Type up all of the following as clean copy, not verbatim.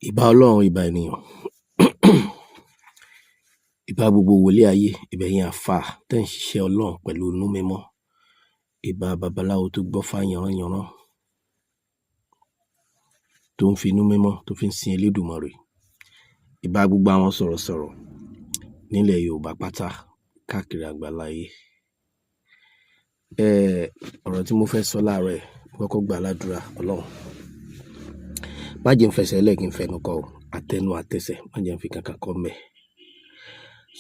Ìbà Ọlọ́run, ìbà ènìyàn, ìbà gbogbo wòlíì ayé, ìbà ẹ̀yin àfáà tẹ́ ń ṣiṣẹ́ Ọlọ́run pẹ̀lú inú mímọ́, ìbà babaláwo tó gbọ́fá yanranyanran, tó ń fi inú mímọ́ tó fi ń sin Elédùmarè, ìbà gbogbo àwọn sọ̀rọ̀sọ̀rọ̀ nílẹ̀ Yorùbá pátá káàkiri àgbáláyé. Ọ̀rọ̀ tí mo fẹ́ sọ láàárọ̀ ẹ̀, mo kọ́kọ́ gbà ládùúrà Ọlọ́run. Má jẹ́ n fẹsẹ̀ lẹ̀ kí n fẹnu kọ o, àtẹnu àtẹsẹ̀, má jẹ́ n fi kankan kọ́ mẹ́.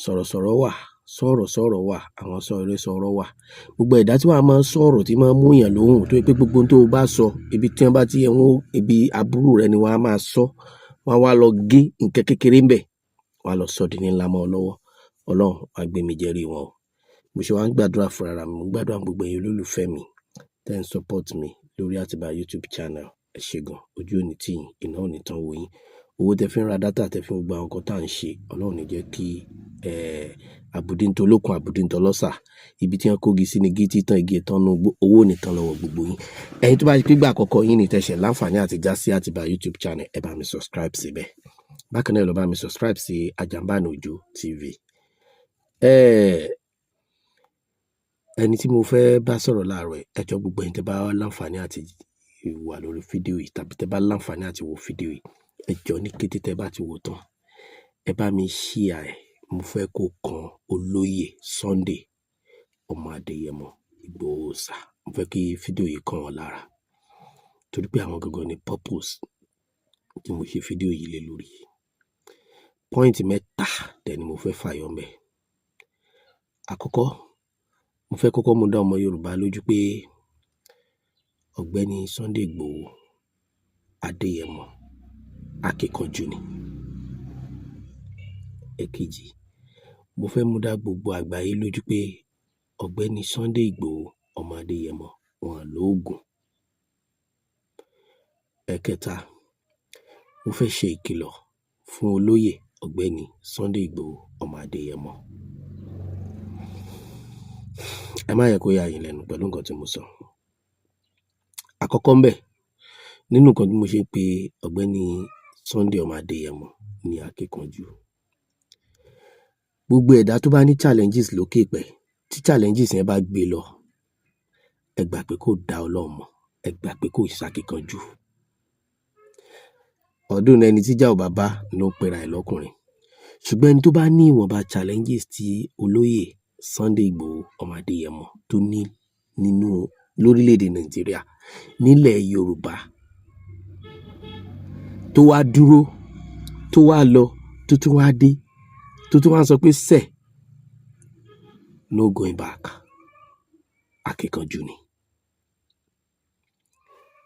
Sọ̀rọ̀sọ̀rọ̀ wà, sọ̀rọ̀ wà, àwọn sọ̀rọ̀ wà. Gbogbo ẹ̀dá tí wàá máa ń sọ̀rọ̀ tí máa ń mú yàn lóhùn tó pé gbogbo ohun tó bá sọ, ibi tí wọ́n bá ti ẹ̀wọ̀n ibi aburú rẹ ni wọ́n á máa sọ. Wọ́n á wá lọ gé nǹkan kékeré ń bẹ̀, wọ́n á lọ sọ di ní ńlá mọ́ ọ lọ́wọ́. Ọlọ́run wá gbé mi jẹ́rìí wọn o. Mo ṣe wá ń gbàdúrà fún ara mi, mo gbàdúrà gbogbo ẹ̀yin olólùfẹ́ mi tẹ́ ń support mi lórí Àtìbà YouTube channel. Ẹ ṣé gan, ojú ò ní tì yín, iná ò ní tán wò yín. Owó tẹ́ fi ń ra dátà, tẹ́ fi ń gba nǹkan tá à ń ṣe, Ọlọ́run ní jẹ́ kí àbùdíntolókun àbùdíntolọ́sà, ibi tí wọ́n kógi sí ni igi tán igi tán nú owó nìkan lọ́wọ́ gbogbo yín. Ẹ̀yin tó bá ti gbà àkọ́kọ́ yín ní tẹ̀sẹ̀ láǹfààní àti já sí Àtìbà YouTube channel, ẹ bá mi subscribe síbẹ̀. Bákan náà lọ bá mi subscribe sí Àjàǹbánu Òjó TV. Ẹni tí mo fẹ́ bá sọ̀rọ̀ láàárọ̀ ẹ̀, ẹ jọ̀ọ́ gbogbo ẹ̀yin tẹ́ bá láǹfààní àti wà lórí fídíò yìí tàbí tẹ́ bá láǹfààní àti wo fídíò yìí, ẹ jọ̀ọ́ ní kété tẹ́ bá ti wò tán, ẹ bá mi share ẹ̀. Mo fẹ́ kó kan Olóyè Sunday ọmọ Adéyẹmọ Ìgbòho sà. Mo fẹ́ kí fídíò yìí kàn wọ́n lára torí pé àwọn gangan ni purpose tí mo ṣe fídíò yìí lé lórí. Point mẹ́ta dẹ̀ ni mo fẹ́ fàyọ ńbẹ̀. Àkọ́kọ́, mo fẹ́ kọ́kọ́ mú dá ọmọ Yorùbá lójú pé Ọ̀gbẹ́ni Sunday Ìgbòho Adéyẹmọ akíkanjú ni. Èkejì, mo fẹ́ mú dá gbogbo àgbáyé lójú pé Ọ̀gbẹ́ni Sunday Ìgbòho ọmọ Adéyẹmọ wọn lóògùn. Ẹ̀kẹta, mo fẹ́ ṣe ìkìlọ̀ fún olóyè Ọ̀gbẹ́ni Sunday Ìgbòho ọmọ Adéyẹmọ. Ẹ má yẹ kó yà yín lẹ́nu pẹ̀lú nǹkan tí mo sọ. Àkọ́kọ́ ńbẹ̀, nínú nǹkan tí mo ṣe pé Ọ̀gbẹ́ni Sunday ọmọ Adéyẹmọ ní akíkanjú. Gbogbo ẹ̀dá tó bá ní challenges lókè pẹ̀, tí challenges yẹn bá gbé lọ, ẹ gbà pé kò dá Ọlọ́run mọ̀, ẹ gbà pé kò ṣakíkanjú. Ọdún ẹni tíjà ò bá bá ló ń pera ẹ̀ lọ́kùnrin. Ṣùgbọ́n ẹni tó bá ní ìwọ̀nba challenges tí olóyè Sunday Ìgbòho ọmọ Adéyẹmọ tó ní nínú lórílẹ̀‐èdè Nàìjíríà, nílẹ̀ Yorùbá, tó wá dúró, tó wá lọ, tó tún wá dé, tó tún wá sọ pé no going back, akíkanjú ni.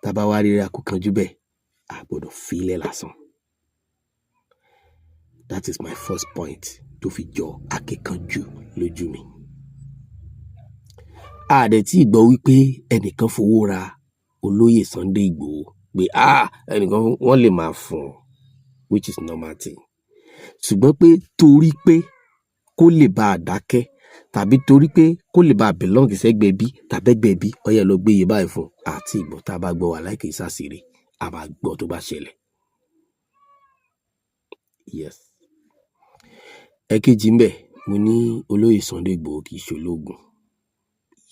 Tá bá wá rí akíkanjú bẹ́ẹ̀, a gbọ́dọ̀ fi ilẹ̀ lásán. That is my first point tó fi jọ akíkanjú lójú mi. A dẹ̀ tí gbọ́ wípé ẹnìkan fowó ra olóyè Sunday Ìgbòho pé ẹnìkan wọ́n lè máa fún un, which is normal thing. Ṣùgbọ́n pé torí pé kó lè bá a dákẹ́ tàbí torí pé kó lè bá a belong sẹ́gbẹ̀ẹ́ bí tàbí ẹgbẹ́ bí, ó yẹ lọ gbé iye báyìí fún àti ìgbọ́ tá a bá gbọ́ wà láìkè ìsásìrè, a máa gbọ́ tó bá ṣẹlẹ̀. Yes. Ẹ̀kejì ńbẹ̀, mo ní olóyè Sunday Ìgbòho kì í ṣe ológun.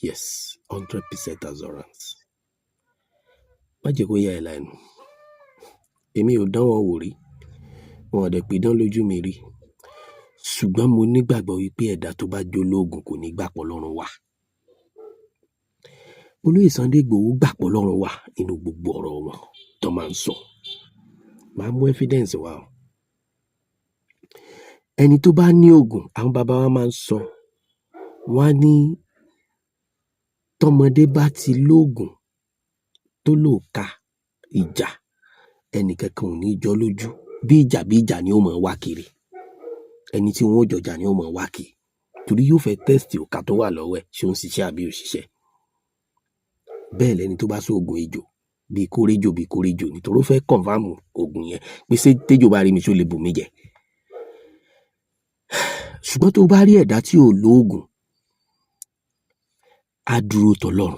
Yes, 100% assurance. Má jẹ́ kó yà ẹ́ lẹ́nu. Èmi ò dán wọn wò rí, wọn ò dẹ̀ pé dán lójú mi rí. Ṣùgbọ́n mo nígbàgbọ́ wípé ẹ̀dá tó bá jó lóògùn kò ní gbàpọ̀ lọ́rùn wà. Olóyè Sunday Ìgbòho gbàpọ̀ lọ́rùn wà nínú gbogbo ọ̀rọ̀ wọn tó máa ń sọ. Màá mú evidence wá o. Ẹni tó bá ní oògùn, àwọn bàbá wa máa ń sọ, wọ́n á ní tọmọdé bá ti lóògùn tó lòòka ìjà, ẹnìkankan ò ní jọ lójú. Bí ìjà ni ó máa wá kiri. Ẹni tí wọ́n ó jọjà ni ó máa wá kiri. Torí yóò fẹ́ test òkà tó wà lọ́wọ́ ẹ̀, ṣé ó ń ṣiṣẹ́ àbí ò ṣiṣẹ́. Bẹ́ẹ̀ lẹni tó bá sóògùn ejò bí kórejò nítorí ó fẹ́ confirm oògùn yẹn pé ṣé téjò bá rí mi ṣó lè bù mí jẹ. Ṣùgbọ́n tó bá rí ẹ̀dá tí ò lóògùn, á dúró tọlọ́run,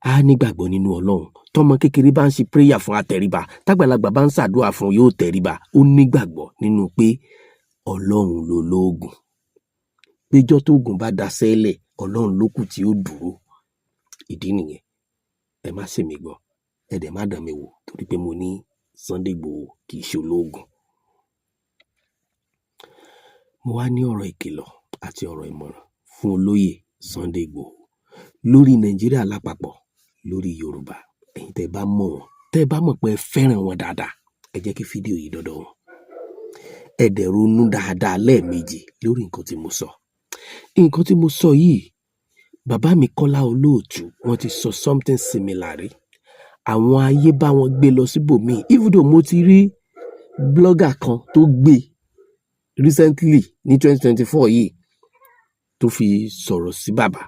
á nígbàgbọ́ nínú Ọlọ́run. Tọ́mọ kékeré bá ń ṣe prayer fún àtẹríba, tágbàlagbà bá ń ṣàdúrà fún yóò tẹríba. Ó nígbàgbọ́ nínú pé Ọlọ́run ló lóògùn. Péjọ́ tó ògùn bá daṣẹ́lẹ̀, Ọlọ́run ló kù tí ó dúró. Ìdí nìyẹn. Ẹ má ṣe mí gbọ́. Ẹ dẹ̀ má dàn mí wò torí pé mo ní Sunday Igboho kì í ṣe olóògùn. Mo wá ní ọ̀rọ̀ ìkìlọ̀ àti ọ̀rọ̀ ìmọ̀ràn fún olóyè Sunday Igboho lórí Nàìjíríà lápapọ̀, lórí Yorùbá. Ẹ̀yin tẹ́ bá mọ̀ wọ́n, tẹ́ bá mọ̀ pé ẹ fẹ́ràn wọn dáadáa, ẹ jẹ́ kí fídíò yìí dọ́dọ̀ wọn. Ẹ dẹ̀ ronú dáadáa lẹ́ẹ̀mejì lórí nǹkan tí mo sọ. Nǹkan tí mo sọ yìí, bàbá mi Kọ́lá Olóòtú wọ́n ti sọ something similar rí. Àwọn ayé bá wọn gbé lọ síbòmíì. Even though mo ti rí blogger kan tó gbé recently ní 2024 yìí tó fi sọ̀rọ̀ sí bàbá.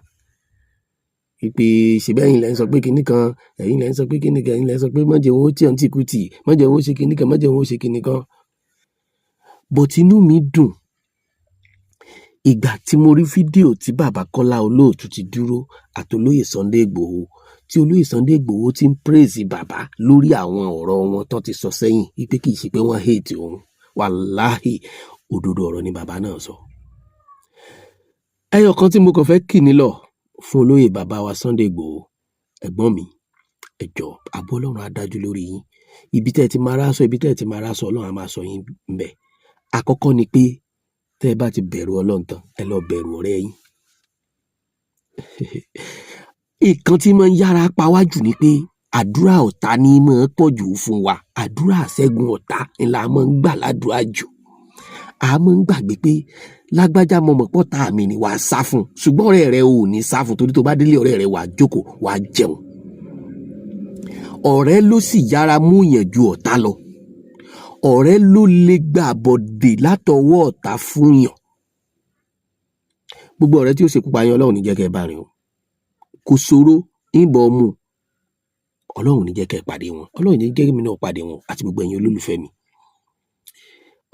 Ìpè ṣèbí ẹ̀yin lẹ́ ń sọ pé kinní kan, ẹ̀yin lẹ́ ń sọ pé kinní kan, ẹ̀yin lẹ́ ń sọ pé mọ̀jẹ̀ owó tí ọ̀ ń tì kú tì, mọ̀jẹ̀ owó ṣe kinní kan, mọ̀jẹ̀ owó ṣe kinní kan. But inú mi dùn ìgbà tí mo rí fídíò tí bàbá Kọ́lá Olóòtú ti dúró àti olóyè Sunday Igboho, tí olóyè Sunday Igboho ti ń praise bàbá lórí àwọn ọ̀rọ̀ wọn tó ti sọ sẹ́yìn wípé kì í ṣe pé wọ́n hate òun. Wàláhì òdodo ọ̀rọ̀ ni bàbá náà sọ. Ẹyọ kan tí mo kàn fẹ́ kì nílọ̀ fún olóyè bàbá wa Sunday Igboho, ẹ̀gbọ́n mi, ẹ jọ̀ọ́, ààbò Ọlọ́run á dájú lórí yín. Ibi tẹ́ ẹ ti máa rásọ, ibi tẹ́ ẹ ti máa rásọ, Ọlọ́run á máa sọ yín ńbẹ̀. Àkọ́kọ́ ni pé tẹ́ ẹ bá ti bẹ̀rù Ọlọ́run tán, ẹ lọ bẹ̀rù ọ̀rẹ́ yín. Ìkan tí máa ń yára pa wá jù ni pé àdúrà ọ̀tá ni máa ń pọ̀ jù fún wa. Àdúrà ṣẹ́gun ọ̀tá ni la máa ń gbà ládùúrà jù. A máa ń gbàgbé pé lágbájá mọ̀mọ́ pọ̀tá mi ni wàá sá fún, ṣùgbọ́n ọ̀rẹ́ rẹ ò ní sá fún torí tó bá délé ọ̀rẹ́ rẹ wàá jókòó wàá jẹun. Ọ̀rẹ́ ló sì yára mú yàn ju ọ̀tá lọ. Ọ̀rẹ́ ló lè gbà bọ̀dè látọwọ́ ọ̀tá fún yàn. Gbogbo ọ̀rẹ́ tí ó ṣekú pa yín Ọlọ́run ní jẹ́ kẹ́ ẹ bá rìn o. Kò ṣòro ìbọn mu. Ọlọ́run ní jẹ́ kẹ́ ẹ pàdé wọn. Ọlọ́run ní jẹ́ kí mi náà pàdé wọn àti gbogbo ẹ̀yin olólùfẹ́ mi.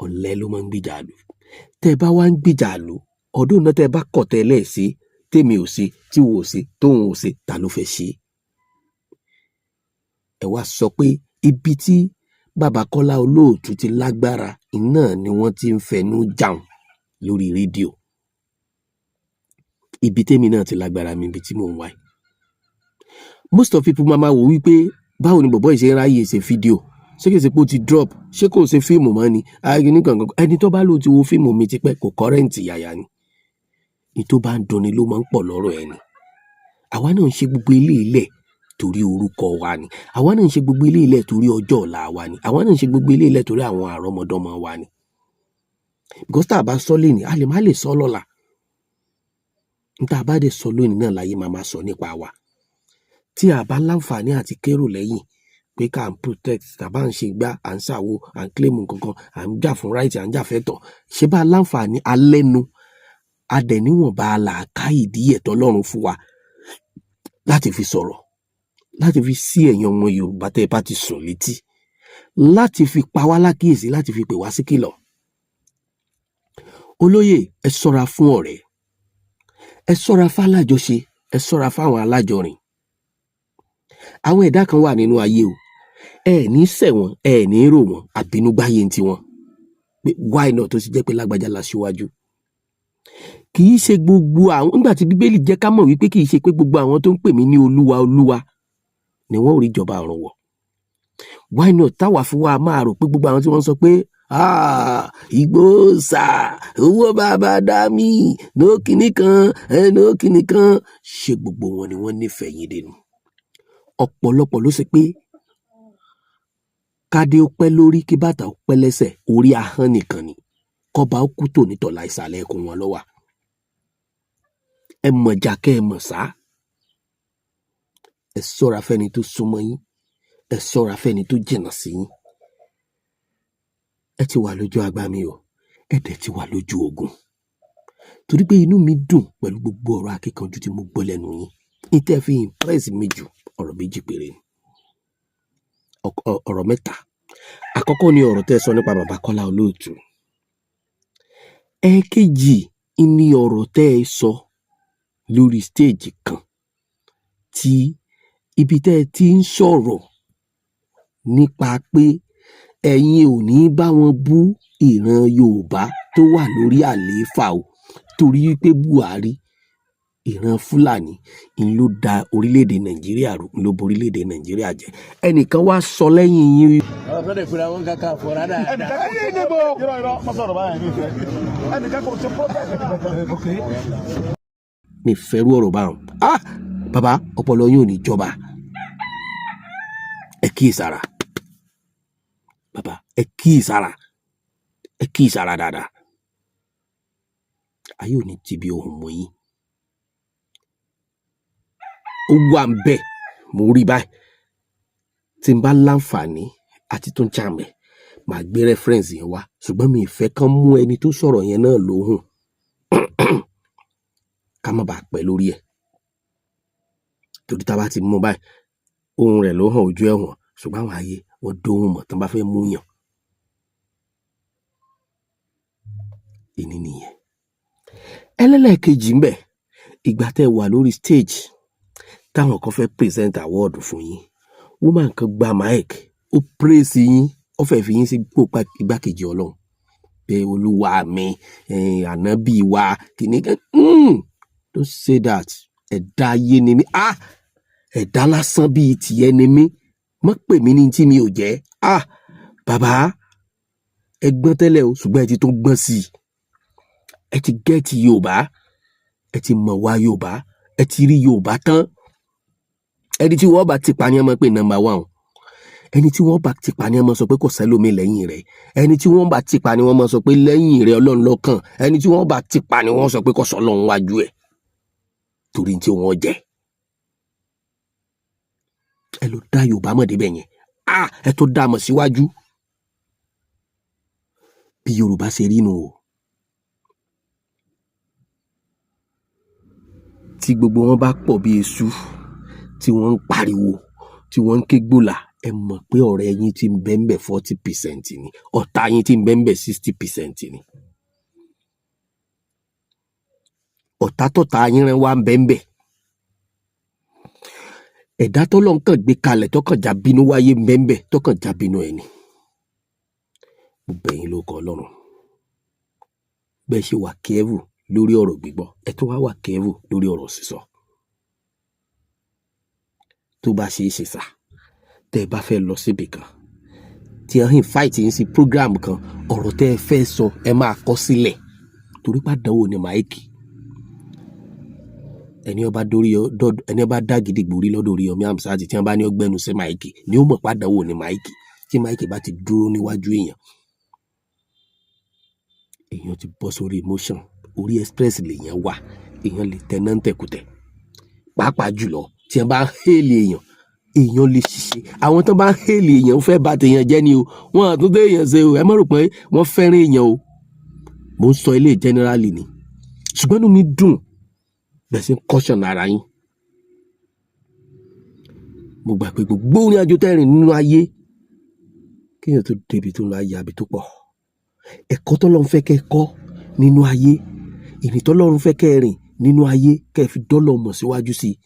Ọ̀lẹ ló máa ń gbìjà lù. Tẹ́ ẹ bá wá ń gbìjà lù, ọdún náà tẹ́ ẹ bá kọ̀ tẹ́lẹ̀ sí, tèmi ò sí, tí wo ò sí, tóun ò sí, ta ló fẹ́ ṣe? Ẹ wá sọ pé ibi tí bàbá Kọ́lá Olóòtú ti lágbára, iná ni wọ́n ti ń fẹnu jàun lórí rédíò. Ibi tèmi náà ti lágbára mi, ibi tí mò ń wá. Most of people máa wò wípé báwo ni bọ̀bọ́ ìṣe ráyè ṣe fídíò? Ṣé kìí ṣe pé ó ti drop? Ṣé kò ṣe fíìmù mọ́ ni? Ayé ní kankan. Ẹni tó bá lò ti wo fíìmù mi ti pẹ́ kò kọ́rẹ́ǹtì yàyà ni. Ní tó bá ń dunni ló máa ń pọ̀ lọ́rọ̀ ẹni. Àwa náà ń ṣe gbogbo ilé ilẹ̀ torí orúkọ wa ni. Àwa náà ń ṣe gbogbo ilé ilẹ̀ torí ọjọ́ ọ̀la wa ni. Àwa náà ń ṣe gbogbo ilé ilẹ̀ torí àwọn àrọ́mọdọ́mọ wa ni. Because tá a bá sọ lónìí, a lè má lè sọ lọ́la. Níta bá dé sọ lónìí náà láyé máa sọ nípa wa. Tí a bá láǹfààní àti kérò lẹ́yìn pé ká ń protect, tàbá ń ṣe gbá, à ń ṣàwo, à ń claim nǹkankan, à ń jà fún right, à ń jà fẹ́tọ̀. Ṣé bá láǹfààní alẹ́nu, adẹ̀níwọ̀nba làákàyè díẹ̀ tọ́lọ́run fún wa láti fi sọ̀rọ̀, láti fi sí ẹ̀yin ọmọ Yorùbá tẹ́ ẹ bá ti sùn létí, láti fi pa wá lákíyèsí, láti fi pè wá sí kìlọ̀. Olóyè, ẹ ṣọ́ra fún ọ̀rẹ́, ẹ ṣọ́ra fálájọṣe, ẹ ṣọ́ra fáwọn alájọrìn. Àwọn ẹ̀dá kan wà nínú ayé o, ẹ ní ṣẹ̀ wọ́n, ẹ ní rò wọ́n, àbínúgbáyé ń tiwọn. Why not tó sì jẹ́ pé lágbájá la ṣíwájú? Kì í ṣe gbogbo àwọn, nígbà tí Bíbélì jẹ́ ká mọ̀ wípé kì í ṣe pé gbogbo àwọn tó ń pè mí ní Olúwa Olúwa ni wọ́n ò rí ìjọba ọ̀run wọ̀. Why not táwa fún wa máa rò pé gbogbo àwọn tí wọ́n sọ pé Igboho sà, owó bàbá dá mi, no kinní kan, no kinní kan, ṣé gbogbo wọn ni wọ́n nífẹ̀ẹ́ yín dénú? Ọ̀pọ̀lọpọ̀ ló ṣe pé kádé ó pẹ́ lórí kí bàtà ó pẹ́ lẹ́sẹ̀, orí ahọ́n nìkan ni. Kọ́ba ó kú tò nítọ̀la ìsàlẹ̀ ẹkùn wọn lọ́wà. Ẹ mọ̀ jà kẹ́ ẹ mọ̀ sá. Ẹ ṣọ́ra fẹ́ni tó súnmọ́ yín, ẹ ṣọ́ra fẹ́ni tó jìnnà sí yín. Ẹ ti wà lójú agbami o, ẹ dẹ̀ ti wà lójú ogun. Torí pé inú mi dùn pẹ̀lú gbogbo ọ̀rọ̀ akíkanjú tí mo gbọ́ lẹ́nu yín. Ìtẹ́ fi impress mi jù ọ̀rọ̀ méjì péré ni. Ọ̀rọ̀ mẹ́ta. Àkọ́kọ́ ni ọ̀rọ̀ tẹ́ sọ nípa bàbá Kọ́lá Olóòtú. Ẹ̀kejì ni ọ̀rọ̀ tẹ́ sọ lórí stage kan tí ibi tẹ́ ẹ ti ń sọ̀rọ̀ nípa pé ẹ̀yin ò ní bá wọn bú ìran Yorùbá tó wà lórí àlééfà o torí pé Buhari ìran Fúlàní ń ló da orílẹ̀-èdè Nàìjíríà rú, ń ló bo orílẹ̀-èdè Nàìjíríà jẹ́. Ẹnìkan wá sọ lẹ́yìn yín. ọ̀rọ̀ tó lè pera wọn kankan fọ̀rọ̀ dáadáa. ẹnìkan níbo irọ́ mọ́sọ̀rọ̀ báyìí ní ìfẹ́ ẹnìkan kò ṣe protest. mi fẹ́rù ọ̀rọ̀ báwọn. bàbá ọpọlọ yín ò ní jọba. ẹ kíyèsára bàbá, ẹ kíyèsára dáadáa. ayé ò ní ti bí ohun mọ́ yín. ó wà ń bẹ̀ mo rí báyìí tí n bá láǹfààní àti tó ń jàmẹ́ màá gbé rẹ́fẹ́rẹ́nsì yẹn wá ṣùgbọ́n mi ìfẹ́ kan mú ẹni tó sọ̀rọ̀ yẹn náà lóhùn ká má bàa pẹ́ lórí ẹ̀ torí tá a bá ti mú báyìí ohun rẹ̀ ló hàn ojú ẹ̀ hàn ṣùgbọ́n àwọn ayé wọ́n dóhùn mọ̀ tán bá fẹ́ mú yàn. ìní nìyẹn. ẹlẹ́lẹ́kejì ń bẹ̀ ìgbà tẹ́ wà lórí stage táwọn kan fẹ́ present award fún yín woman kan gba mic ó praise yín ó fẹ́ fi yín sí gbòpá igbákejì Ọlọ́run pé olúwa mi ànábì wa kìíní kan don't say that ẹ̀dá ayé ni mí ẹ̀dá lásán bíi tìyẹ ni mí má pè mí ní tí mi ò jẹ́ bàbá ẹ gbọ́n tẹ́lẹ̀ o ṣùgbọ́n ẹ ti tó gbọ́n sí i ẹ ti gẹ́ẹ̀tì Yorùbá ẹ ti mọ̀ wá Yorùbá ẹ ti rí Yorùbá tán. ẹni tí wọ́n bá ti pa ni ẹ mọ̀ pé number one ẹni tí wọ́n bá ti pa ni ẹ mọ̀ sọ pé kò sẹ́lómi lẹ́yìn rẹ̀ ẹni tí wọ́n bá ti pa ni wọ́n mọ̀ sọ pé lẹ́yìn rẹ̀ Ọlọ́run lọ́kàn ẹni tí wọ́n bá ti pa ni wọ́n sọ pé kò sọ Ọlọ́run wájú ẹ̀ torí tí wọ́n jẹ́. ẹ ló dá Yorùbá mọ̀ débẹ̀ yẹn ẹ tó dá mọ̀ síwájú bí Yorùbá ṣe rí nu o. tí gbogbo wọn bá pọ̀ bí eṣú tí wọ́n ń pariwo tí wọ́n ń ké gbòlà ẹ mọ̀ pé ọ̀rẹ́ yín ti ń bẹ́ńbẹ́ 40% ni ọ̀tá yín ti ń bẹ́ńbẹ́ 60% ni. ọ̀tá tọ̀tá yín rẹ̀ wá ń bẹ́ńbẹ́. ẹ̀dá tọ́lọ́run kàn gbé kalẹ̀ tọkàn já bínú wáyé ń bẹ́ńbẹ́ tọkàn já bínú ẹ̀ ni. mo bẹ̀ yín lórúkọ Ọlọ́run bẹ́ẹ̀ ṣe wà careful lórí ọ̀rọ̀ gbígbọ́ ẹ tó wá wà careful lórí ọ̀rọ̀ sísọ. tó bá ṣe é ṣe sá tẹ́ ẹ bá fẹ́ lọ síbi kan tí ẹ ń fight yín sí program kan ọ̀rọ̀ tẹ́ ẹ fẹ́ sọ ẹ máa kọ sílẹ̀ torí pàdánwò ni máìkì ẹni ọba dá gidigbo rí lọ́dọ̀ orí ọmọ àmsáàtì tí wọ́n bá ní ọgbẹ́nu sí máìkì ni ó mọ̀ pàdánwò ni máìkì tí máìkì bá ti dúró níwájú èèyàn ti bọ́ sórí emotion orí express lèèyàn wà èèyàn lè tẹ náà ń tẹ̀kùtẹ̀ pàápàá jùlọ tí wọ́n bá ń hélì èèyàn lè ṣiṣẹ́ àwọn tó bá ń hélì èèyàn fẹ́ bà tèèyàn jẹ́ ni o wọ́n àtúntò èèyàn ṣe o ẹ má rò pé wọ́n fẹ́ràn èèyàn o mo ń sọ ilé generally ni ṣùgbọ́n inú mi dùn bẹ́ẹ̀ sí caution ara yín mo gbà pé gbogbo orin àjò tẹ́rìn nínú ayé kéèyàn tó débi tó ń lọ ayé àbí tó pọ̀ ẹ̀kọ́ tọ́lọ́run fẹ́ kẹ́ kọ́ nínú ayé ìrìn tọ́lọ́run fẹ́ kẹ́ rìn nínú ayé kẹ́ fi dọ́lọ̀ mọ̀ síwájú sí i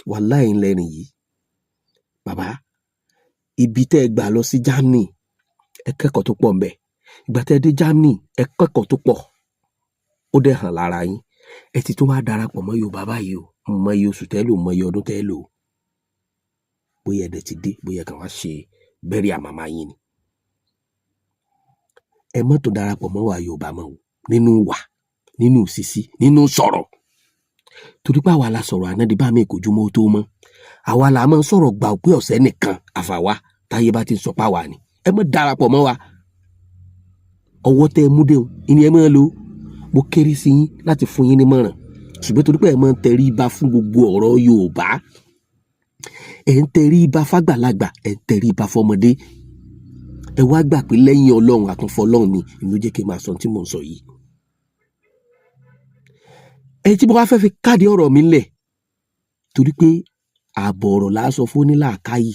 wàláhì ńlẹ́rìn yìí bàbá ibi tẹ́ ẹ gbà lọ sí Germany ẹ kẹ́kọ̀ọ́ tó pọ̀ ńbẹ̀ ìgbà tẹ́ ẹ dé Germany ẹ kẹ́kọ̀ọ́ tó pọ̀ ó dẹ̀ hàn lára yín ẹ ti tó wá darapọ̀ mọ́ Yorùbá báyìí o mọ iye oṣù tẹ́ lò mọ iye ọdún tẹ́ lò bóyá ẹ̀dẹ̀ ti dé bóyá kàn wá ṣe bẹ́rí àmàmà yín ni ẹ mọ́ tó darapọ̀ mọ́ wa Yorùbá mọ́ o nínú wà nínú sísí nínú sọ̀rọ̀ torí pé àwa la sọ̀rọ̀ àná di bá mi kò ju mọ́ tó mọ́ àwa la máa ń sọ̀rọ̀ gbà pé ọ̀sẹ̀ nìkan àfàwà táyé bá ti sọ páwa ni ẹ mọ́ darapọ̀ mọ́ wa ọwọ́ tẹ́ ẹ mú dé o ìní ẹ máa lo mo kéré sí yín láti fún yín nímọ̀ràn ṣùgbọ́n torí pé ẹ máa ń tẹrí ibà fún gbogbo ọ̀rọ̀ Yorùbá ẹ ń tẹrí ibà fàgbàlagbà ẹ ń tẹrí ibà fọmọdé ẹ wá gbà pé lẹ́yìn Ọlọ́run àtúnfọ́ Ọlọ́run ni ìlú jẹ́ kí n máa sọ tí mò ń sọ yìí. ẹ tí mo bá fẹ́ fi káàdì ọ̀rọ̀ mi lẹ̀ torí pé ààbọ̀ ọ̀rọ̀ là á sọ fún onílàákàyè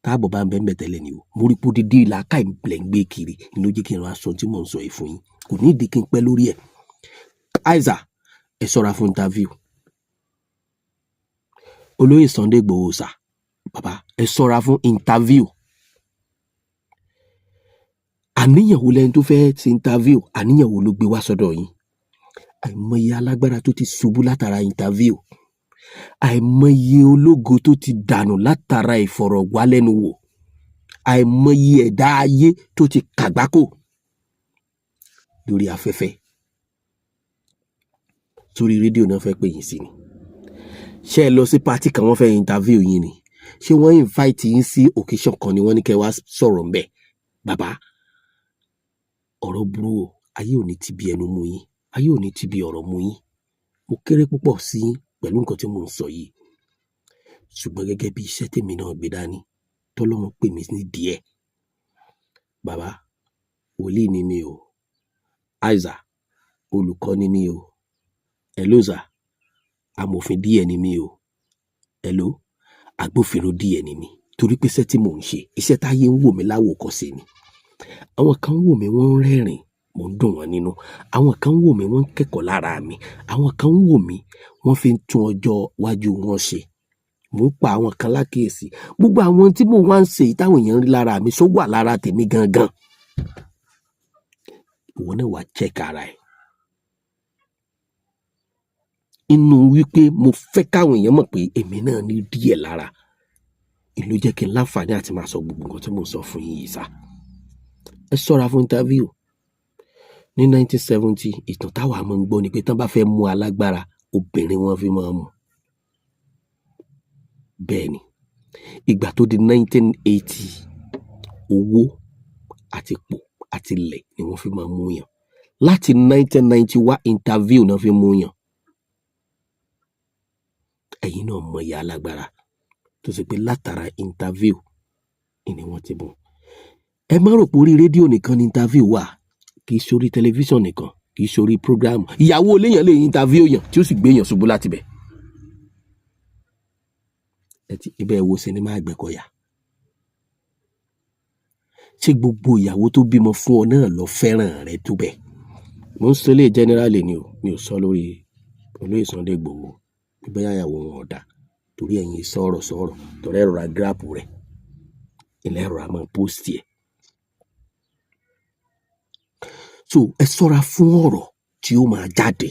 táàbọ̀ bá ń bẹ́ẹ̀ bẹ́ẹ̀ tẹ́lẹ̀ ni o mo rí pé dídí làákàyè lẹ̀ ń gbé kiri ìlú jẹ́ kí n máa sọ tí mò ń sọ yìí fún yín kò ní ìdí kí n pẹ́ lórí ẹ̀. Aiza ẹ ṣọ́ra fún interview Olóyè Sunday Igboho sà, bàbá ẹ ṣọ́ra fún interview. Àníyàn wo lẹni tó fẹ́ ṣe interview, àníyàn wo ló gbé wá sọ́dọ̀ yín? Àìmọye alágbára tó ti ṣubú látara interview, àìmọye ológo tó ti dànù látara ìfọ̀rọ̀wálẹ́nuwò, àìmọye ẹ̀dá ayé tó ti kàgbákò lórí afẹ́fẹ́. Sórí rédíò náà fẹ́ pè yín sí ni. Ṣé ẹ lọ sí pátì kan wọ́n fẹ́ interview yín ni? Ṣé wọ́n invite yín sí occasion kan ni wọ́n ní kẹ́ wá sọ̀rọ̀ ńbẹ̀? Bàbá, ọ̀rọ̀ burú o, ayé ò ní ti bí ẹnu mú yín, ayé ò ní ti bí ọ̀rọ̀ mú yín. Mo kéré púpọ̀ sí yín pẹ̀lú nǹkan tí mò ń sọ yìí, ṣùgbọ́n gẹ́gẹ́ bí iṣẹ́ tèmi náà gbé dání tọ́lọ́run pè mí ní díẹ̀. Bàbá, wòlíì ni mi o, àìsà olùkọ́ ni mi o, ẹ̀lóòsà amòfin díẹ̀ ni mi o, ẹ̀ló agbófinró díẹ̀ ni mi, torí pé iṣẹ́ tí mò ń ṣe iṣẹ́ táyé ń wò mí láwòkọ́ṣe ni. Àwọn kan ń wò mí wọ́n ń rẹ́rìn, mò ń dùn wọ́n nínú. Àwọn kan ń wò mí wọ́n ń kẹ́kọ̀ọ́ lára mi. Àwọn kan ń wò mí wọ́n fi ń tún ọjọ́ iwájú wọn ṣe. Mò ń pa àwọn kan lákìyèsí. Gbogbo àwọn tí mò ń wá ń ṣe táwọn èèyàn rí lára mi ṣó wà lára tèmi gangan. Ìwọ náà wá check ara ẹ̀. Inú wípé mo fẹ́ káwọn èèyàn mọ̀ pé èmi náà ní díẹ̀ lára, ìlú jẹ́ kí n láǹfààní àti máa sọ gbogbo nǹkan tí mò ń sọ fún yín yìí sá. Ẹ ṣọ́ra fún interview. Ní 1970 ìtàn táwa máa ń gbọ́ ni pé tán bá fẹ́ mú alágbára, obìnrin wọn fi máa ń mú. Bẹ́ẹ̀ ni, ìgbà tó di 1980 owó àti ipò àti ilẹ̀ ni wọ́n fi máa ń mú yàn. Láti 1991 interview náà fi mú yàn. Ẹ̀yin náà mọ ìyá alágbára tó ṣe pé látara interview ni wọ́n ti bọ̀. Ẹ má rò pé orí rédíò nìkan ni interview wà, kì í ṣe orí tẹlifíṣàn nìkan, kì í ṣe orí prógráàmù. Ìyàwó oléyàn lè interview yàn tí ó sì gbé yàn ṣubú láti bẹ̀. Ibẹ̀ wo sinimá Àgbẹ̀kọ̀yà? Ṣé gbogbo ìyàwó tó bímọ fún ọ náà lọ fẹ́ràn rẹ tó bẹ̀? Mo ń sọ lé generally ni o, mi ò sọ lórí Olóyè Sunday Igboho bóyá ìyàwó wọn ọ̀dà, torí ẹ̀yin sọ̀rọ̀ torí ẹ̀rọ ra gíráàpù rẹ̀, ilẹ̀ ẹ̀rọ a máa post ẹ̀. So ẹ ṣọ́ra fún ọ̀rọ̀ tí ó máa jáde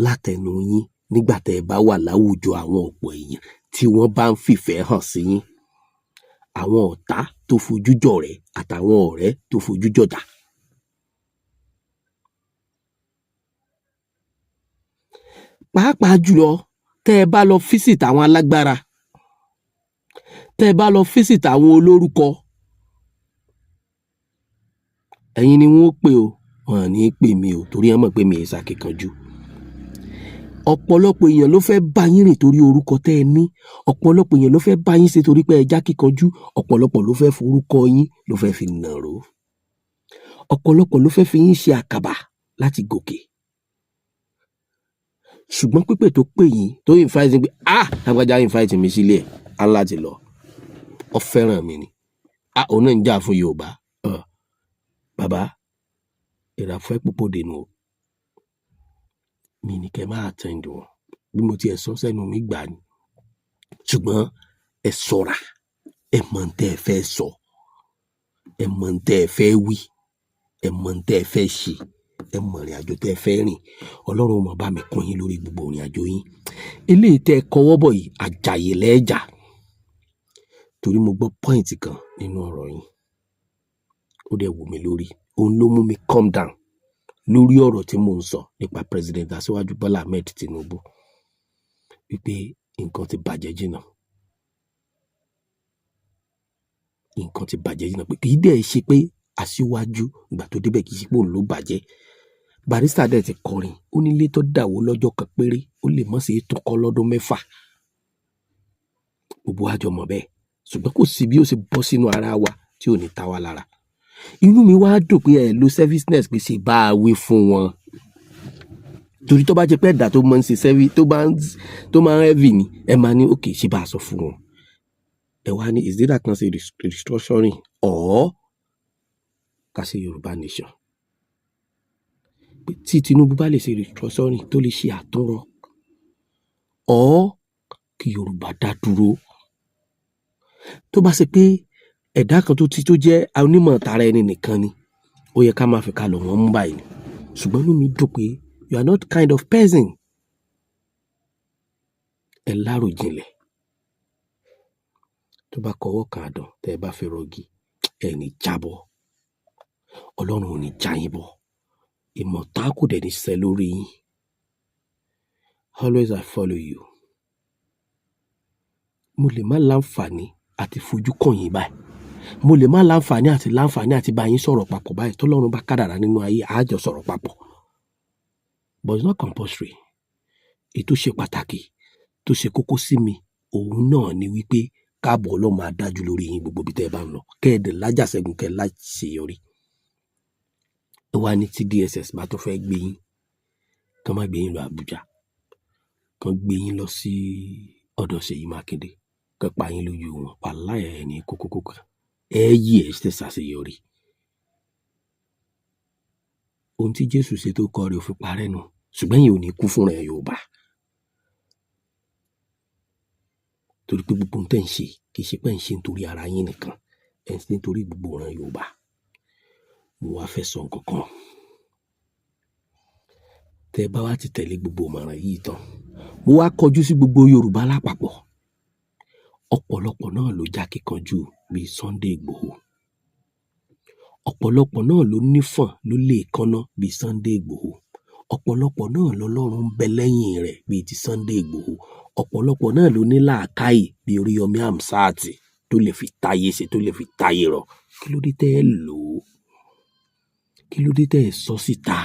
látẹnu yín nígbà tẹ́ ẹ bá wà láwùjọ àwọn ọ̀pọ̀ èèyàn tí wọ́n bá ń fìfẹ́ hàn sí yín. Àwọn ọ̀tá tó fojú jọ̀rẹ́ àtàwọn ọ̀rẹ́ tó fojú jọ̀tá. Pàápàá jùlọ tẹ́ ẹ bá lọ visit àwọn alágbára, tẹ́ ẹ bá lọ visit àwọn olórúkọ, ẹ̀yin ni wọ́n pè o, wọn à ní pè mí o, torí ẹ mọ̀ pé mi ì ṣàkíkanjú. Ọ̀pọ̀lọpọ̀ èèyàn ló fẹ́ bá yín rìn torí orúkọ tẹ́ ẹ ní. Ọ̀pọ̀lọpọ̀ èèyàn ló fẹ́ bá yín ṣe torí pé ẹ já kíkanjú. Ọ̀pọ̀lọpọ̀ ló fẹ́ forúkọ yín ló fẹ́ fi nàró. Ọ̀pọ̀lọpọ̀ ló fẹ́ fi yín ṣe àkàbà láti gòkè. Ṣùgbọ́n pípè tó pè yín tó invite yín pé lágbájá invite mi sílé ẹ̀ á láti lọ. Ó fẹ́ràn mi ni. Òun náà ń jà fún Yorùbá. Bàbá, ìràfẹ́ púpọ̀ dènù o. Mi ní kẹ́ máa attend wọn. Bí mo ti ẹ̀ sọ sẹ́nu mi gbà ni. Ṣùgbọ́n ẹ ṣọ́ra, ẹ mọ̀ ń tẹ́ ẹ fẹ́ sọ, ẹ mọ̀ ń tẹ́ ẹ fẹ́ wí, ẹ mọ̀ ń tẹ́ ẹ fẹ́ ṣe, ẹ mọ̀ ìrìn àjò tẹ́ ẹ fẹ́ rìn. Ọlọ́run máa bá mi kún yín lórí gbogbo ìrìn àjò yín. Eléyìí tẹ́ ẹ kọwọ́ bọ̀ yìí, àjàyè lẹ́ẹ̀jà. Torí mo gbọ́ point kan nínú ọ̀rọ̀ yín. Ó dẹ̀ wù mí lórí. Òun ló mú mi calm down lórí ọ̀rọ̀ tí mò ń sọ nípa President Aṣíwájú Bọ́lá Ahmed Tinubu. Wípé nǹkan ti bàjẹ́ jìnnà. Nǹkan ti bàjẹ́ jìnnà pé kì í dẹ̀ ṣe pé Aṣíwájú ìgbà tó débẹ̀ kì í ṣe pé òun ló bàjẹ́. Barrister dẹ̀ ti kọrin, ó ní ilé tó dàwó lọ́jọ́ kan péré, ó lè mọ̀ sí tó kọ́ lọ́dún 6. Gbogbo àjọ mọ̀ bẹ́ẹ̀. Ṣùgbọ́n kò sí bí ó ṣe bọ́ sínú ara wa tí ò ní ta wá lára. Inú mi wá dùn pé ẹ lo serviceness pé ṣe bá a wí fún wọn. Torí tó bá jẹ́ pé ẹ̀dá tó máa ń ṣe service tó máa ń heavy ni, ẹ máa ní okay ṣe bá a sọ fún wọn. Ẹ wá ní is there kan ṣe restructuring or ká ṣe Yorùbá nation. Tí Tinubu bá lè ṣe restructuring tó lè ṣe àtúnrọ̀ or kí Yorùbá dá dúró. Tó bá ṣe pé ẹ̀dá kan tó jẹ́ onímọ̀ tara ẹni nìkan ni, ó yẹ ká máa fi kalọ̀ wọ́n mú báyìí. Ṣùgbọ́n inú mi dùn pé you are not kind of person. Ẹ láròjinlẹ̀. Tó bá kọwọ́ kan àdán tẹ́ ẹ bá fẹ́ rọgí, ẹ ní jábọ́. Ọlọ́run ò ní já yín bọ́. Ìmọ̀ta kò dẹ̀ ní ṣẹ lórí yín. Always I follow you. Mo lè má láǹfààní àti fojú kàn yín báyìí. Mo lè má láǹfààní àti bá yín sọ̀rọ̀ papọ̀ báyìí. Tọ́lọ́run bá kádàrá nínú ayé, a jọ sọ̀rọ̀ papọ̀. But it's not compulsory. Ètò ṣe pàtàkì tó ṣe kókó sí mi, òun náà ni wípé káàbọ̀ Ọlọ́run máa dájú lórí yín gbogbo bí tẹ́ ẹ bá ń lọ. Kẹ́ẹ̀dẹ̀ lájàṣẹ́gun kẹ́ẹ̀ láṣeyọrí. Ẹ wá ní tí DSS bá tó fẹ́ gbé yín, kán má gbé yín lọ Àbújá, kán gbé yín lọ sí ọ̀dọ̀ Ṣèyí Mákindé, kán pa yín lójú wọn, wàláhì ẹ̀ ní kókókó kan. Ẹ yí ẹ̀ ṣe ṣàṣeyọrí. Ohun tí Jésù ṣe tó kọ́ rẹ̀ ò fi parẹ́ nù, ṣùgbọ́n yìí ò ní kú fúnra ẹ̀ Yorùbá. Torí pé gbogbo ohun tẹ́ ń ṣe kì í ṣe pé ń ṣe nítorí ara yín nìkan, ẹ̀ ń ṣe nítorí gbogbo ìran Yorùbá. Mo wá fẹ́ sọ nǹkan kan. Tẹ́ bá wá ti tẹ̀lé gbogbo ìmọ̀ràn yìí tán, mo wá kọjú sí gbogbo Yorùbá lápapọ̀. Ọ̀pọ̀lọpọ̀ náà ló jákèkánjú bíi Sunday Igboho. Ọ̀pọ̀lọpọ̀ náà ló nífọ̀n ló lè kánná bíi Sunday Igboho. Ọ̀pọ̀lọpọ̀ náà lọ́lọ́run ń bẹ lẹ́yìn rẹ̀ bíi ti Sunday Igboho. Ọ̀pọ̀lọpọ̀ náà ló ní làákàyè bíi Oríyọmí Hamzat tó lè fi táyé ṣe, tó lè fi táyé rọ̀. Kí ló dé tẹ́ ẹ lò ó? Kí ló dé tẹ́ ẹ sọ síta?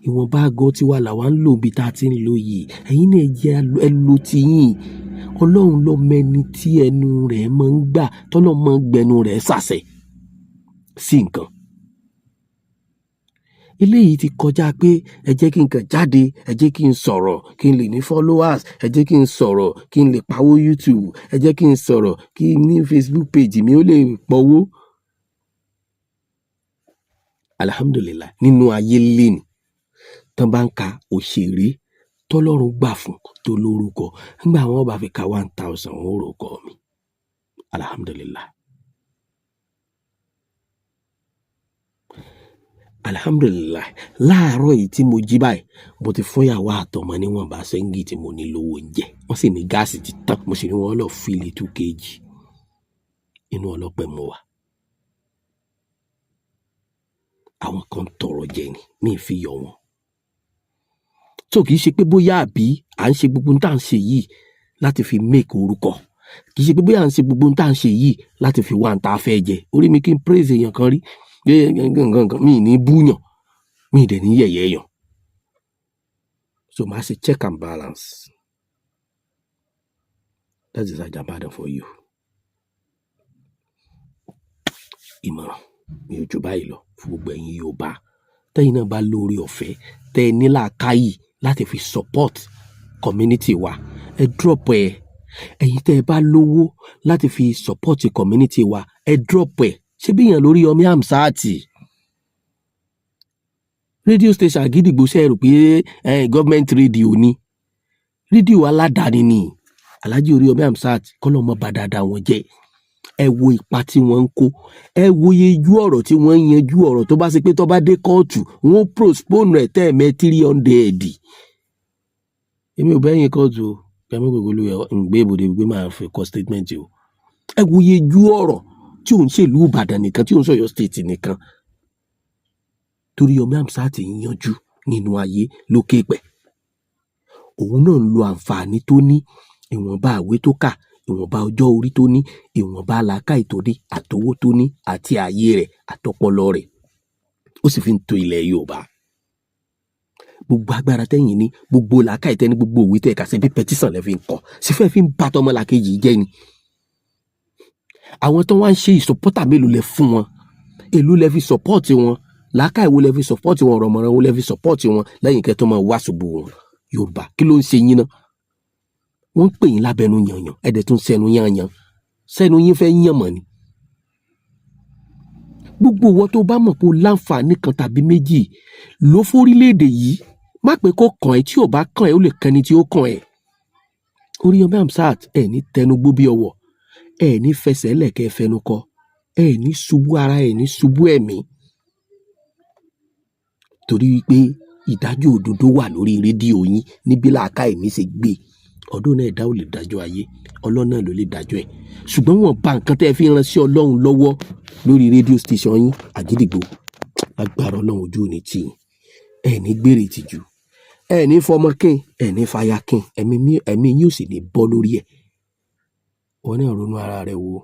Ìwọ̀nba àgọ́ tiwa làwa ń lò bí tá a ti ń lò yìí. Ẹ̀yin náà jẹ́ ẹ lo tiyín. Ọlọ́run ló mẹni tí ẹnu rẹ̀ máa ń gbà, tọ́lọ́ máa ń gbẹnu rẹ̀ ṣàṣẹ sí nǹkan. Eléyìí ti kọjá pé ẹ jẹ́ kí n kàn jáde, ẹ jẹ́ kí n sọ̀rọ̀ kí n lè ní followers, ẹ jẹ́ kí n sọ̀rọ̀ kí n lè pawó YouTube, ẹ jẹ́ kí n sọ̀rọ̀ kí n ní Facebook page mi ó lè pọ̀wó. Alhamdulillah, nínú ayé léni tán bá ń ka òṣèré tọ́lọ́run gbà fún tó lórúkọ, nígbà wọn bá fi ka 1000 wọn ò rúkọ mi. Alhamdulillah. Alhamdulillah, láàárọ̀ yìí tí mo jí báyìí, mo ti fún ìyàwó àtọmọ níwọ̀nba sẹ́ńgì tí mo ní lówó oúnjẹ. Wọ́n sì ní gáàsì ti tán, mo sì ní wọ́n lọ fílì 2 kg. Inú ọlọ́pẹ́ mo wà. Àwọn kan tọrọ jẹ ni, mi fi yọ wọn. So kì í ṣe pé bóyá àbí à ń ṣe gbogbo tá à ń ṣe yìí láti fi make orúkọ. Kì í ṣe pé bóyá à ń ṣe gbogbo tá à ń ṣe yìí láti fi wá ń ta fẹ́ jẹ. Orí mi kí n praise èèyàn kan rí. Mi ní búyàn, mi dẹ̀ ní yẹ̀yẹ́ yàn. So màá ṣe check and balance. That is Ajabadan for you. Ìmọ̀ràn mi ò jù báyìí lọ fún gbogbo ẹ̀yin Yorùbá. Tẹ́yin náà bá lórí ọ̀fẹ́, tẹ́ ẹ ní làákàyè láti fi support community wa, ẹ drop ẹ. Ẹ̀yin tẹ́ ẹ bá lówó láti fi support community wa, ẹ drop ẹ. Ṣé bí èèyàn lórí Oríyọmí Hamzat? Radio station Àgídìgbò ṣe rò pé government radio ni. Rédíò aládàáni ni. Alhaji Oríyọmí Hamzat kọ́lọ́ mọ́ bá dáadáa wọn jẹ́. Ẹ wo ipa tí wọ́n ń kó. Ẹ wo yejú ọ̀rọ̀ tí wọ́n ń yanjú ọ̀rọ̀ tó bá ṣe pé tó bá dé kóòtù, wọ́n postpone rẹ̀ tẹ́ẹ̀mẹ́ 300. Èmi ò bẹ́yìn kóòtù o. Kẹ́mi gbogbo olú ẹ̀ ń gbé ibodè gbé máa fi kọ́ statement o. Ẹ wo yejú ọ̀rọ̀ tí òun ṣèlú Ìbàdàn nìkan, tí òun sọ̀yọ́ state nìkan. Torí Oríyọmí Hamzat ń yanjú nínú ayé lókè pẹ̀. Òun náà ń lo àǹfààní tó ní, ìwọ̀nba àwé tó kà, ìwọ̀nba ọjọ́ orí tó ní, ìwọ̀nba làákàyè tó ní, àtowó tó ní, àti ayé rẹ̀, àtọpọlọ rẹ̀. Ó sì fi ń to ilẹ̀ Yorùbá. Gbogbo agbára tẹ́yìn ní, gbogbo làákàyè tẹ́ni, gbogbo òwe tẹ́ ká ṣe bí pẹtísàn lẹ́ fi ń kọ́. Sì fẹ́ fi ń bá tọmọlàkejì jẹ́ ni. Àwọn tó wá ń ṣe ìsọpọ́tà mélòó lẹ fún wọn? Èló lẹ fi sọpọ́ọ̀tì wọn? Làákàyè wo lẹ fi sọpọ́ọ̀tì wọn? Ọ̀rọ̀mọ̀ràn wo lẹ fi sọpọ́ọ̀tì wọn? Lẹ́yìn kẹ́ tó máa wá ṣubú wọn. Yorùbá, kí ló ń ṣe yín náà? Wọ́n ń pè yín lábẹ́nu yànyàn, ẹ̀dẹ̀ tún sẹ́nu yànyàn. Sẹ́nu yín fẹ́ yàn mọ̀ ni. Gbogbo wọn tó bá mọ̀ pé o láǹfààní kan tàbí méjì ló fórílẹ̀-èdè yìí, má pé kó kàn ẹ́, tí ò bá kàn ẹ́ ó lè kẹni tí ó kàn ẹ́. Oríyọmí Hamzat ẹ̀ ní tẹnugbó bí ọwọ́, ẹ̀ ní fẹsẹ̀ lẹ̀kẹ́ fẹnu kọ, ẹ̀ ní ṣubú ara, ẹ̀ ní ṣubú ẹ̀mí, torí wípé ìdájọ́ òdodo wà lórí rédíò yín níbi làákàyè mi ṣe gbé. Ọdún náà ẹ̀dá ò lè dájọ́ ayé, Ọlọ́run náà ló lè dájọ́ ẹ̀. Ṣùgbọ́n wọ́n bá nǹkan tẹ́ ẹ fi ránṣẹ́ Ọlọ́run lọ́wọ́ lórí rédíò station yín Àgídìgbò, agbára Ọlọ́run ojú òní tì yín, ẹ̀ ní gbèrè ìtìjú, ẹ̀ ní fọmọ kín, ẹ̀ ní fàyà kín, ẹ̀mí yín ò sì ní bọ́ lórí ẹ̀. Wọ́n náà ronú ara rẹ̀ wo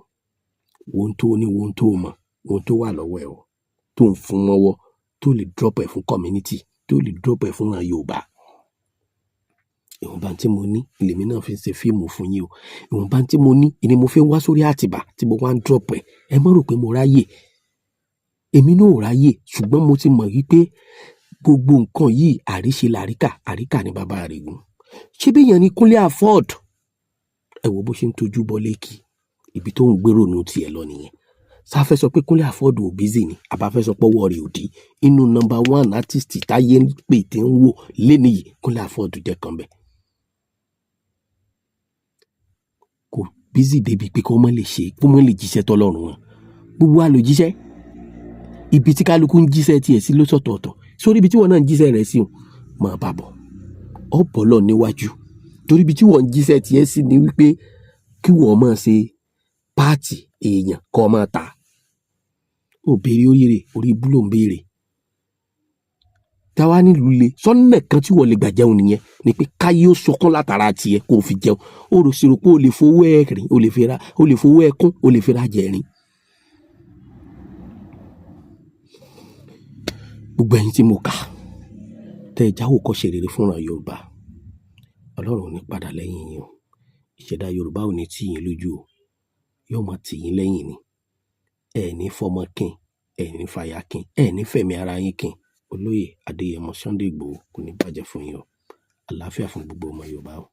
ohun tó ní, ohun tó mọ̀, ohun tó wà lọ́wọ́ ẹ̀ o, tó ń fún mọ́wọ́, tó lè drop ẹ̀ fún community, tó lè drop ẹ̀ fún Yorùbá. Ìwọ̀nba tí mo ní lèmi náà fi ń ṣe fíìmù fún yín o. Ìwọ̀nba tí mo ní ni mo fi ń wá sórí Àtìbà tí mo wá ń drop ẹ̀. Ẹ má rò pé mo ráyè. Èmi náà ò ráyè, ṣùgbọ́n mo ti mọ̀ wípé gbogbo nǹkan yìí àríṣe làríkà, àríkà ni bàbá rẹ̀ gùn. Ṣé bí èèyàn ní Kúnlé Afọ́ọ̀d? Ẹ wo bó ṣe ń tojú bọ́ lẹ́kì, ibi tó ń gbèrò nù tiẹ̀ lọ nìyẹn. Sá fẹ́ sọ pé Kúnlé Afọ́ọ̀d ò busy ni, àbá fẹ́ sọ pé ọwọ́ rẹ̀ ò dí. Inú number 1 artist táyé ń pè tí ń wò léni yìí, Kúnlé Afọ́ọ̀d jẹ́ kan bẹ́ẹ̀. Kò busy débi pé kó mọ́ lè jíṣẹ́ tọ́lọ́run wọn. Gbogbo wa ló jíṣẹ́. Ibi tí kálukú ń jíṣẹ́ tiẹ̀ sí ló sọ̀tọ̀ọ̀tọ̀. Sórí ibi tí wọ́n náà ń jíṣẹ́ rẹ̀ sí o, máa bá bọ̀. Ọ bọ̀ lọ níwájú. Torí ibi tí wọ́n ń jíṣẹ́ tiẹ̀ sí ni wípé kí wọ́n máa ṣe páàtì èèyàn kọ́ máa ta. Ó béèrè oríire, orí ibú ló ń béèrè. Táwa nílùú le, sọ́nà kan tí wọ́n lè gbà jẹun nìyẹn ni pé káyé ó sọkún látara tiẹ̀ kó o fi jẹun. Ó rò sí ro pé o lè fowó ẹ̀rín, o lè fowó ẹkún, o lè fi ra jẹ̀rín. Gbogbo ẹ̀yin tí mo kà tẹ́ ẹ jáwọ́ kọ́ ṣe rere fúnra Yorùbá, Ọlọ́run ò ní padà lẹ́yìn yín o. Ìṣẹ̀dá Yorùbá ò ní tì yín lójú o, yóò máa tì yín lẹ́yìn ni. Ẹ ní fọmọ kín, ẹ ní fàyà kín, ẹ ní fẹ̀mí ara yín kín. Olóyè Adéyẹmọ Sunday Igboho kò ní bàjẹ́ fún yín o. Àlàáfíà fún gbogbo ọmọ Yorùbá o.